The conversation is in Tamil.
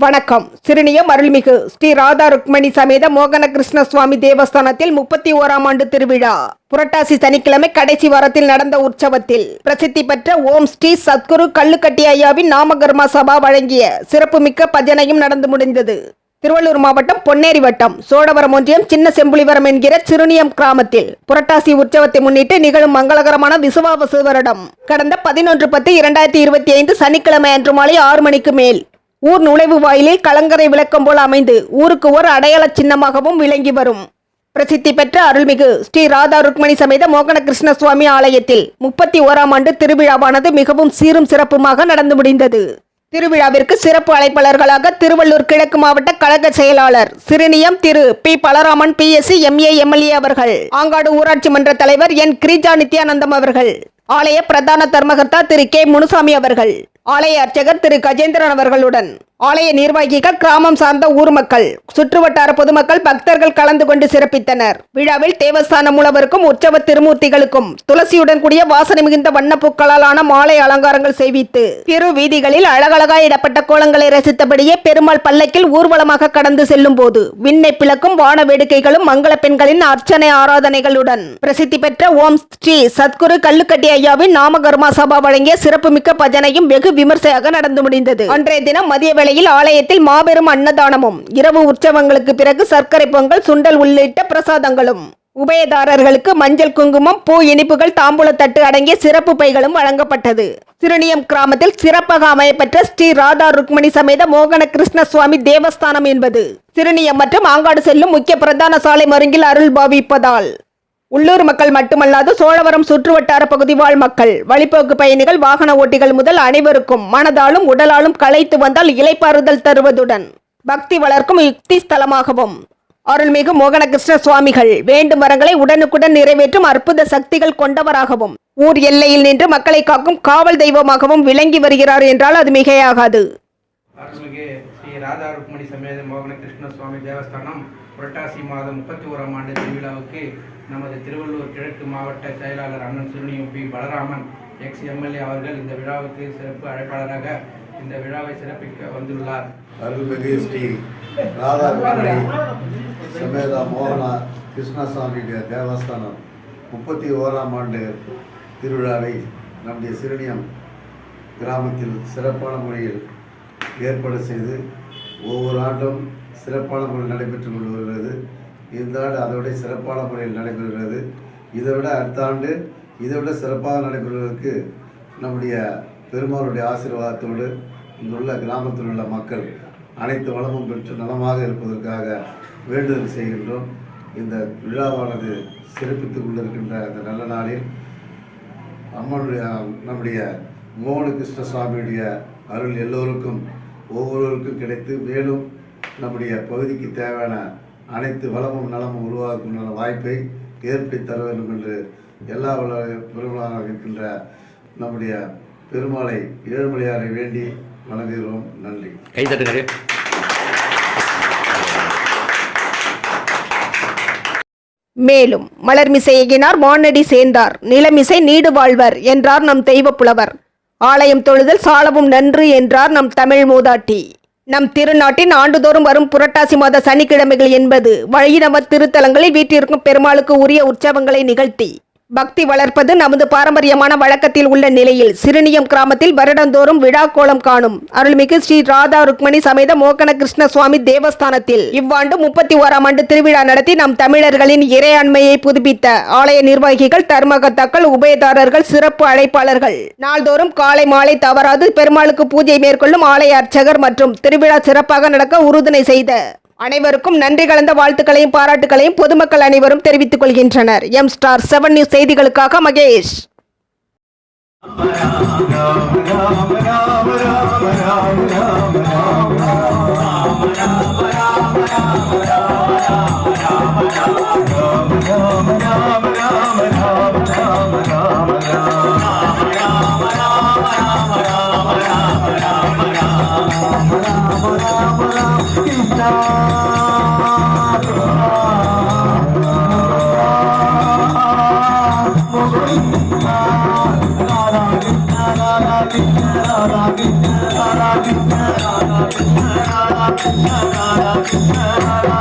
வணக்கம். சிறுனியம் அருள்மிகு ஸ்ரீ ராதா ருக்மணி சமேத மோகன கிருஷ்ண சுவாமி தேவஸ்தானத்தில் 31ஆம் ஆண்டு திருவிழா புரட்டாசி சனிக்கிழமை கடைசி வாரத்தில் நடந்த உற்சவத்தில் பிரசித்தி பெற்ற ஓம் ஸ்ரீ சத்குரு கல்லுக்கட்டி ஐயாவின் நாமகர்மா சபா வழங்கிய சிறப்புமிக்க பஜனையும் நடந்து முடிந்தது. திருவள்ளூர் மாவட்டம் பொன்னேரி வட்டம் சோழவரம் ஒன்றியம் சின்ன செம்புலிவரம் என்கிற சிறுனியம் கிராமத்தில் புரட்டாசி உற்சவத்தை முன்னிட்டு நிகழும் மங்களகரமான விசுவாவசு வருடம் கடந்த 11/10/2025 சனிக்கிழமை அன்று மாலை 6 மணிக்கு மேல் ஊர் நுழைவு வாயிலில் கலங்கரை விளக்கம் போல் அமைந்து ஊருக்கு ஒரு அடையாள சின்னமாகவும் விளங்கி வரும் பிரசித்தி பெற்ற அருள்மிகு ஸ்ரீ ராதா ருக்மணி சமேத மோகன கிருஷ்ண சுவாமி ஆலயத்தில் 31ஆம் ஆண்டு திருவிழாவானது மிகவும் சீரும் சிறப்புமாக நடந்து முடிந்தது. திருவிழாவிற்கு சிறப்பு அழைப்பாளர்களாக திருவள்ளூர் கிழக்கு மாவட்ட கழக செயலாளர் சிறுனியம் Thiru P Balaraman PSc MA MLA அவர்கள், ஆங்காடு ஊராட்சி மன்ற தலைவர் என் கிரிஜா நித்யானந்தம் அவர்கள், ஆலய பிரதான தர்மகர்த்தா திரு கே முனுசாமி அவர்கள், ஆலய அர்ச்சகர் திரு கஜேந்திரன் அவர்களுடன் ஆலய நிர்வாகிகள், கிராமம் சார்ந்த ஊர் மக்கள், சுற்றுவட்டார பொதுமக்கள், பக்தர்கள் கலந்து கொண்டு சிறப்பித்தனர். விழாவில் தேவஸ்தான மூலவருக்கும் உற்சவ திருமூர்த்திகளுக்கும் துளசியுடன் கூடிய வாசனை மிகுந்த வண்ணப்பூக்களாலான மாலை அலங்காரங்கள் செய்வித்து திரு வீதிகளில் அழகழகாய் இடப்பட்ட கோலங்களை ரசித்தபடியே பெருமாள் பல்லக்கில் ஊர்வலமாக கடந்து செல்லும் போது விண்ணை பிளக்கும் வான வேடிக்கைகளும் மங்கள பெண்களின் அர்ச்சனை ஆராதனைகளுடன் பிரசித்தி பெற்ற ஓம் ஸ்ரீ சத்குரு கல்லுக்கட்டி ஐயாவின் நாமகர்மா சபா வழங்கிய சிறப்புமிக்க பஜனையும் வெகு விமர்சையாக நடந்து முடிந்தது. அன்றைய தினம் மதிய வேளையில் ஆலயத்தில் மாபெரும் அன்னதானமும், இரவு உற்சவங்களுக்கு பிறகு சர்க்கரை பொங்கல், சுண்டல் உள்ளிட்ட பிரசாதங்களும், உபயதாரர்களுக்கு மஞ்சள், குங்குமம், பூ, இனிப்புகள், தாம்பூலத்தட்டு அடங்கிய சிறப்பு பைகளும் வழங்கப்பட்டது. சிறுனியம் கிராமத்தில் சிறப்பாக அமையப்பெற்ற ஸ்ரீ ராதா ருக்மணி சமேத மோகன கிருஷ்ண சுவாமி தேவஸ்தானம் என்பது சிறுனியம் மற்றும் ஆங்காடு செல்லும் முக்கிய பிரதான சாலை மருங்கில் அருள் பாவிப்பதால் உள்ளூர் மக்கள் மட்டுமல்லாது சோழவரம் சுற்றுவட்டார பகுதி வாழ் மக்கள், வழிபோக்கு பயணிகள், வாகன ஓட்டிகள் முதல் அனைவருக்கும் மனதாலும் உடலாலும் களைத்து வந்தால் இளைப்பாறுதல் தருவதுடன் பக்தி வளர்க்கும் யுக்தி ஸ்தலமாகவும் அருள்மிகு மோகன கிருஷ்ண சுவாமிகள் வேண்டும் வரங்களை உடனுக்குடன் நிறைவேற்றும் அற்புத சக்திகள் கொண்டவராகவும் ஊர் எல்லையில் நின்று மக்களை காக்கும் காவல் தெய்வமாகவும் விளங்கி வருகிறார் என்றால் அது மிகையாகாது. அருள்மிகு ஸ்ரீ ராதா ருக்மணி சமேத மோகன கிருஷ்ண சுவாமி தேவஸ்தானம் புரட்டாசி மாதம் 31ஆம் ஆண்டு திருவிழாவுக்கு நமது திருவள்ளூர் கிழக்கு மாவட்ட செயலாளர் அண்ணன் சிறுனியம் பி பலராமன் ex-MLA அவர்கள் இந்த விழாவுக்கு சிறப்பு அழைப்பாளராக இந்த விழாவை சிறப்பிக்க வந்துள்ளார். அருள்மிகு ஸ்ரீ ராதா ருக்மணி சமேத மோகன கிருஷ்ணசுவாமி தேவஸ்தானம் 31ஆம் ஆண்டு திருவிழாவை நம்முடைய சிறுனியம் கிராமத்தில் சிறப்பான முறையில் ஏற்பாடு செய்து ஒவ்வொரு ஆண்டும் சிறப்பான முறையில் நடைபெற்று கொண்டு வருகிறது. இந்த ஆண்டு அதோட சிறப்பான முறையில் நடைபெறுகிறது. இதைவிட அடுத்த ஆண்டு இதைவிட சிறப்பாக நடைபெறுவதற்கு நம்முடைய பெருமாளுடைய ஆசீர்வாதத்தோடு இங்குள்ள கிராமத்தில் உள்ள மக்கள் அனைத்து வளமும் பெற்று நலமாக இருப்பதற்காக வேண்டுதல் செய்கின்றோம். இந்த விழாவானது சிறப்பித்துக் கொண்டிருக்கின்ற அந்த நல்ல நாளில் அம்மனுடைய நம்முடைய மோகன கிருஷ்ண சுவாமியுடைய அருள் எல்லோருக்கும் ஒவ்வொருவருக்கும் கிடைத்து மேலும் நம்முடைய பகுதிக்கு தேவையான அனைத்து வளமும் நலமும் உருவாக்கும் வாய்ப்பை ஏற்படுத்தி தர வேண்டும் என்று எல்லா பெருமளாக இருக்கின்ற நம்முடைய பெருமாளை ஏழுமலையாரை வேண்டி வணங்குகிறோம். நன்றி. கைதட்டுங்க. மேலும் மலர்மிசை எகினார் வானடி சேர்ந்தார், நிலமிசை நீடு வாழ்வர் என்றார் நம் தெய்வ புலவர். ஆலயம் தொழுதல் சாலவும் நன்று என்றார் நம் தமிழ் மூதாட்டி. நம் திருநாட்டின் ஆண்டுதோறும் வரும் புரட்டாசி மாத சனிக்கிழமைகள் என்பது வைணவ திருத்தலங்களில் வீட்டிற்கும் பெருமாளுக்கு உரிய உற்சவங்களை நிகழ்த்தி பக்தி வளர்ப்பது நமது பாரம்பரியமான வழக்கத்தில் உள்ள நிலையில் சிறுனியம் கிராமத்தில் வருடந்தோறும் விழா கோலம் காணும் அருள்மிகு ஸ்ரீ ராதா ருக்மணி சமேத மோகன கிருஷ்ண சுவாமி தேவஸ்தானத்தில் இவ்வாண்டு 31ஆம் ஆண்டு திருவிழா நடத்தி நம் தமிழர்களின் இறையாண்மையை புதுப்பித்த ஆலய நிர்வாகிகள், தர்மகர்த்தாக்கள், உபயதாரர்கள், சிறப்பு அழைப்பாளர்கள் நாள்தோறும் காலை மாலை தவறாது பெருமாளுக்கு பூஜை மேற்கொள்ளும் ஆலய அர்ச்சகர் மற்றும் திருவிழா சிறப்பாக நடக்க உறுதுணை செய்த அனைவருக்கும் நன்றி கலந்த வாழ்த்துக்களையும் பாராட்டுகளையும் பொதுமக்கள் அனைவரும் தெரிவித்துக் கொள்கின்றனர். M*7 நியூஸ் செய்திகளுக்காக Mahesh. Radha Krishna Radha Krishna Radha